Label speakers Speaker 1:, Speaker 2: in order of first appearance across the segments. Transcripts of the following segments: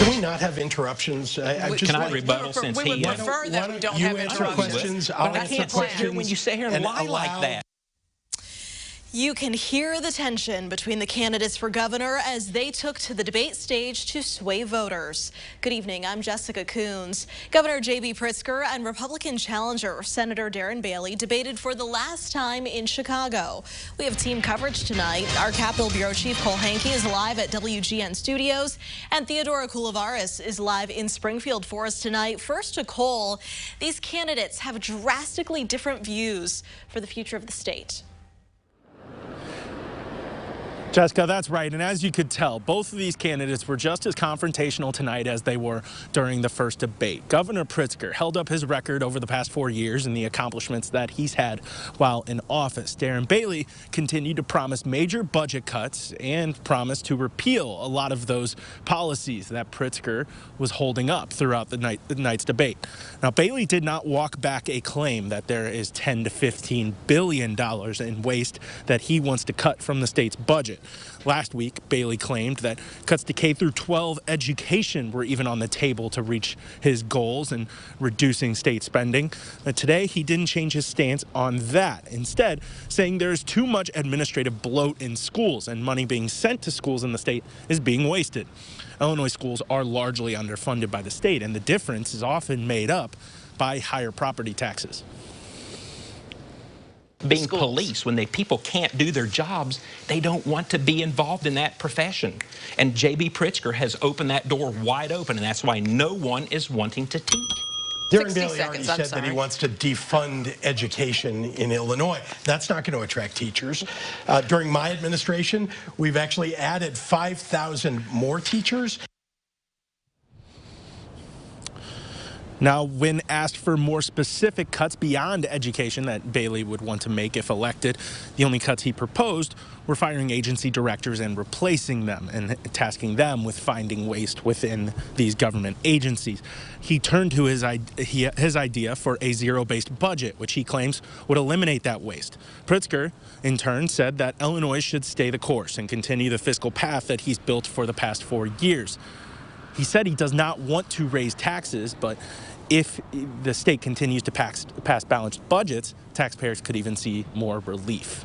Speaker 1: Can we not have interruptions?
Speaker 2: Can I rebuttal since he...
Speaker 3: We would prefer that we don't have interruptions.
Speaker 1: I'll
Speaker 2: I
Speaker 1: answer
Speaker 2: can't sit here when you sit here and lie like that.
Speaker 4: You can hear the tension between the candidates for governor as they took to the debate stage to sway voters. Good evening, I'm Jessica Coons. Governor J.B. Pritzker and Republican challenger Senator Darren Baily debated for the last time in Chicago. We have team coverage tonight. Our Capitol Bureau Chief Cole Hankey is live at WGN Studios, and Theodora Coulivaris is live in Springfield for us tonight. First to Cole, these candidates have drastically different views for the future of the state.
Speaker 5: Jessica, that's right. And as you could tell, both of these candidates were just as confrontational tonight as they were during the first debate. Governor Pritzker held up his record over the past 4 years and the accomplishments that he's had while in office. Darren Baily continued to promise major budget cuts and promised to repeal a lot of those policies that Pritzker was holding up throughout the night's debate. Now, Baily did not walk back a claim that there is $10 to $15 billion in waste that he wants to cut from the state's budget. Last week, Baily claimed that cuts to K-12 education were even on the table to reach his goals in reducing state spending. But today, he didn't change his stance on that, instead saying there's too much administrative bloat in schools and money being sent to schools in the state is being wasted. Illinois schools are largely underfunded by the state, and the difference is often made up by higher property taxes.
Speaker 2: Being police, when people can't do their jobs, they don't want to be involved in that profession. And J.B. Pritzker has opened that door wide open, and that's why no one is wanting to teach.
Speaker 1: Darren Baily already said that he wants to defund education in Illinois. That's not going to attract teachers. During my administration, we've actually added 5,000 more teachers.
Speaker 5: Now, when asked for more specific cuts beyond education that Baily would want to make if elected, the only cuts he proposed were firing agency directors and replacing them and tasking them with finding waste within these government agencies. He turned to his idea for a zero-based budget, which he claims would eliminate that waste. Pritzker, in turn, said that Illinois should stay the course and continue the fiscal path that he's built for the past 4 years. He said he does not want to raise taxes, but if the state continues to pass balanced budgets, taxpayers could even see more relief.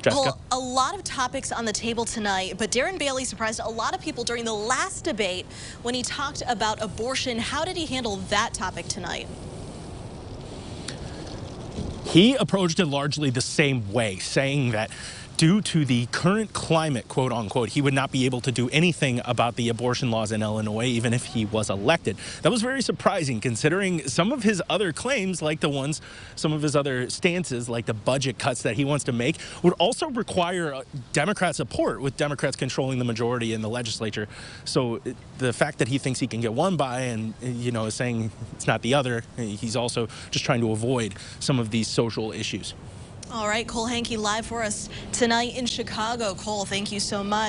Speaker 5: Jessica?
Speaker 4: Well, a lot of topics on the table tonight, but Darren Baily surprised a lot of people during the last debate when he talked about abortion. How did he handle that topic tonight?
Speaker 5: He approached it largely the same way, saying that due to the current climate, quote unquote, he would not be able to do anything about the abortion laws in Illinois, even if he was elected. That was very surprising, considering some of his other claims, like some of his other stances, like the budget cuts that he wants to make, would also require Democrat support, with Democrats controlling the majority in the legislature. So the fact that he thinks he can get one by and, is saying it's not the other, he's also just trying to avoid some of these social issues.
Speaker 4: All right, Cole Hankey live for us tonight in Chicago. Cole, thank you so much.